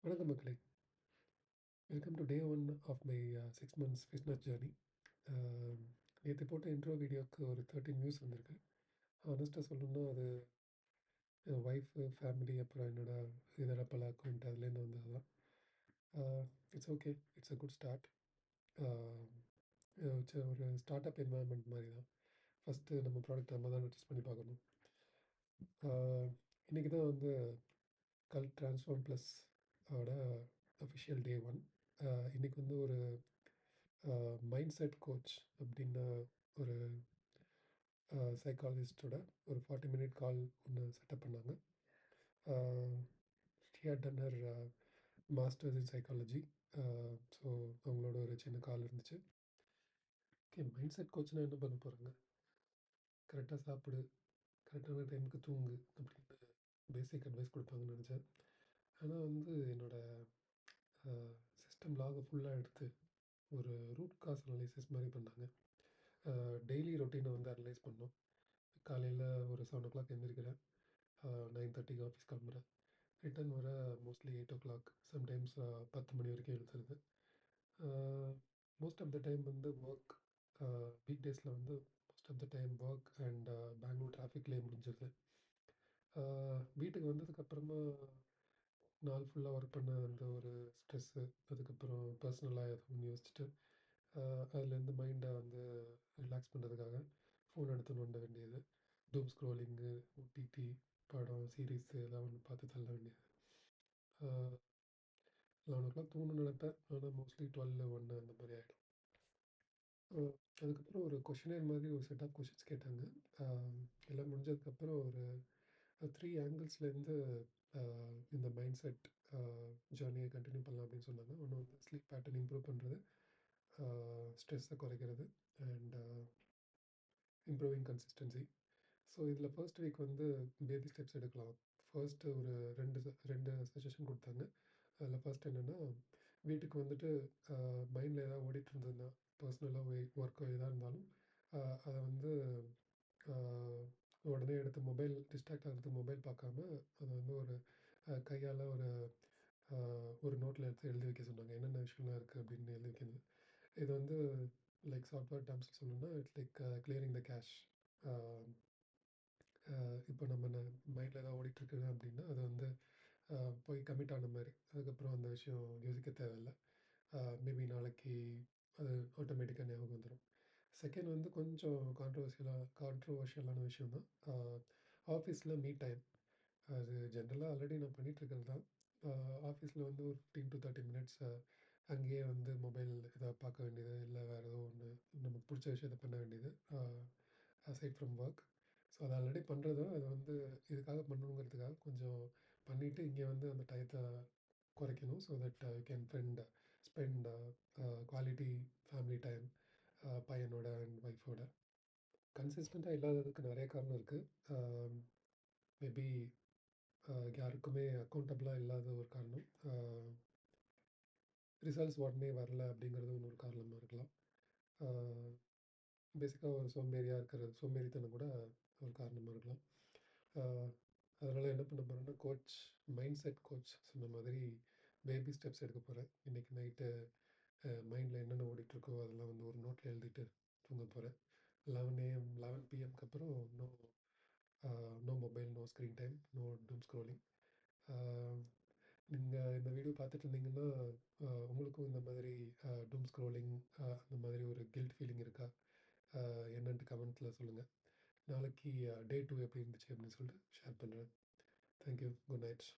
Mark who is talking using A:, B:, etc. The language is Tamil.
A: வணக்கம் மக்களே. Welcome to day 1 of my 6 months business journey. நேற்று போட்ட இன்ட்ரோ வீடியோவுக்கு ஒரு 13 வியூஸ் வந்திருக்கு. ஹானஸ்ட்டாக சொல்லணும்னா அது என் ஒய்ஃபு, ஃபேமிலி, அப்புறம் என்னோட இதர பல அக்கௌண்ட் அதுலேருந்து வந்தது தான். It's okay, it's a good start. ஒரு ஸ்டார்ட் அப் என்வாயன்மெண்ட் மாதிரி தான். ஃபஸ்ட்டு நம்ம ப்ராடக்ட் நம்ம தான் டெஸ்ட் பண்ணி பார்க்கணும். இன்றைக்கி தான் வந்து கல் ட்ரான்ஸ்ஃபார்ம் ப்ளஸ் ஓட அஃபிஷியல் டே 1. இன்றைக்கி வந்து ஒரு மைண்ட் செட் கோச் அப்படின்ன ஒரு சைக்காலஜிஸ்டோட ஒரு 40 மினிட் கால் ஒன்று செட்டப் பண்ணாங்க. She had done her masters in psychology. So அவங்களோட ஒரு சின்ன கால் இருந்துச்சு. ஓகே, மைண்ட் செட் கோச்னால் என்ன பண்ண போகிறாங்க? கரெக்டாக சாப்பிடு, கரெக்டான டைமுக்கு தூங்கு அப்படின்னு பேசிக் அட்வைஸ் கொடுப்பாங்கன்னு நினச்சேன். ஆனால் வந்து என்னோடய சிஸ்டம் லாகை ஃபுல்லாக எடுத்து ஒரு ரூட் காஸ் அனலைசிஸ் மாதிரி பண்ணாங்க. டெய்லி ரொட்டீனை வந்து அனலைஸ் பண்ணோம். காலையில் ஒரு 7 o'clock எழுந்திரிக்கிறேன், 9:30க்கு ஆஃபீஸ் கிளம்புறேன், ரிட்டர்ன் வர மோஸ்ட்லி 8 o'clock, சம்டைம்ஸ் 10 மணி வரைக்கும் எழுதுறது. மோஸ்ட் ஆஃப் த டைம் வந்து ஒர்க், வீக் டேஸில் வந்து most of the time work and Bangalore டிராஃபிக்லேயே முடிஞ்சிருது. வீட்டுக்கு வந்ததுக்கப்புறமா நாள் ஃபுல்லாக ஒர்க் பண்ண அந்த ஒரு ஸ்ட்ரெஸ்ஸு, அதுக்கப்புறம் பர்சனலாக எதுவும் யோசிச்சுட்டு அதுலேருந்து மைண்டை வந்து ரிலாக்ஸ் பண்ணுறதுக்காக ஃபோன் எடுத்து நோண்ட வேண்டியது, டூம் ஸ்க்ரோலிங்கு, ஓடிடி, படம், சீரீஸு எல்லாம் ஒன்று பார்த்து தள்ள வேண்டியது. 11 o'clock தூங்கணும்னு நினைப்பேன், ஆனால் மோஸ்ட்லி 12, 1 அந்த மாதிரி ஆகிடும். அதுக்கப்புறம் ஒரு கொஷினர் மாதிரி ஒரு செட் ஆஃப் கொஷின்ஸ் கேட்டாங்க. எல்லாம் முடிஞ்சதுக்கப்புறம் ஒரு 3 ஆங்கிள்ஸ்லேருந்து இந்த மைண்ட் செட் ஜேர்னியை கண்டினியூ பண்ணலாம் அப்படின்னு சொன்னாங்க. ஒன்று வந்து ஸ்லீப் பேட்டர்ன் இம்ப்ரூவ் பண்ணுறது, ஸ்ட்ரெஸ்ஸை குறைக்கிறது அண்ட் இம்ப்ரூவிங் கன்சிஸ்டன்சி. ஸோ இதில் ஃபர்ஸ்ட் வீக் வந்து பேபி ஸ்டெப்ஸ் எடுக்கலாம். ஃபர்ஸ்ட்டு ஒரு 2 சஜஷன் கொடுத்தாங்க. அதில் ஃபர்ஸ்ட் என்னென்னா, வீட்டுக்கு வந்துட்டு மைண்டில் ஏதாவது ஓடிட்டு இருந்ததுன்னா, பர்சனலாக ஒர்க்கோ எதாக இருந்தாலும் அதை வந்து உடனே எடுத்து மொபைல் டிஸ்ட்ராக்ட் ஆகிறதுக்கு மொபைல் பார்க்காம அதை வந்து ஒரு கையால் ஒரு நோட்டில் எடுத்து எழுதி வைக்க சொன்னாங்க. என்னென்ன விஷயம்லாம் இருக்குது அப்படின்னு எழுதி வைக்கிறது. இது வந்து லைக் சாஃப்ட்வேர் டேர்ம்ஸில் சொல்லணும்னா it's like clearing the cash. இப்போ நம்ம மைண்டில் ஏதாவது ஓடிட்டுருக்குது அப்படின்னா அது வந்து போய் கமிட் ஆன மாதிரி, அதுக்கப்புறம் அந்த விஷயம் யோசிக்க தேவையில்லை. மேபி நாளைக்கு அது ஆட்டோமேட்டிக்காக ஞாபகம் வந்துடும். செகண்ட் வந்து கொஞ்சம் கான்ட்ரவர்ஷியலான விஷயம் தான். ஆஃபீஸில் மீ டைம், அது ஜென்ரலாக ஆல்ரெடி நான் பண்ணிகிட்ருக்கிறது தான். ஆஃபீஸில் வந்து ஒரு 15 to 30 மினிட்ஸ் அங்கேயே வந்து மொபைல் ஏதாவது பார்க்க வேண்டியது, இல்லை வேறு ஏதோ ஒன்று நமக்கு பிடிச்ச விஷயத்த பண்ண வேண்டியது, அசைட் ஃப்ரம் ஒர்க். ஸோ அது ஆல்ரெடி பண்ணுறது தான். அது வந்து இதுக்காக பண்ணணுங்கிறதுக்காக கொஞ்சம் பண்ணிவிட்டு இங்கே வந்து அந்த டயத்தை குறைக்கணும். So that you can spend quality family time பையனோட அண்ட் ஒய்ஃபோட. கன்சிஸ்டண்ட்டாக இல்லாததுக்கு நிறைய காரணம் இருக்குது. மேபி யாருக்குமே அக்கௌண்டபிளாக இல்லாத ஒரு காரணம், ரிசல்ட்ஸ் உடனே வரல அப்படிங்கிறது இன்னொரு காரணமாக இருக்கலாம். பேசிக்காக ஒரு சோம்பேறித்தனம் கூட ஒரு காரணமாக இருக்கலாம். அதனால் என்ன பண்ண போகிறேன்னா, மைண்ட் செட் கோச் சொன்ன மாதிரி பேபி ஸ்டெப்ஸ் எடுக்க போகிறேன். இன்றைக்கி நைட்டு மைண்டில் என்னென்ன ஓடிட்டுருக்கோ அதெல்லாம் வந்து ஒரு நோட்டில் எழுதிட்டு தூங்க போகிறேன். 11 PM அப்புறம் no mobile, no screen time, no doom scrolling. நீங்கள் இந்த வீடியோ பார்த்துட்டு இருந்தீங்கன்னா உங்களுக்கும் இந்த மாதிரி டூம் ஸ்க்ரோலிங் அந்த மாதிரி ஒரு கில்ட் ஃபீலிங் இருக்கா? என்னன்ட்டு கமெண்ட்டில் சொல்லுங்கள். நாளைக்கு டே 2 எப்படி இருந்துச்சு அப்படின்னு சொல்லிட்டு ஷேர் பண்ணுறேன். தேங்க்யூ. Good night.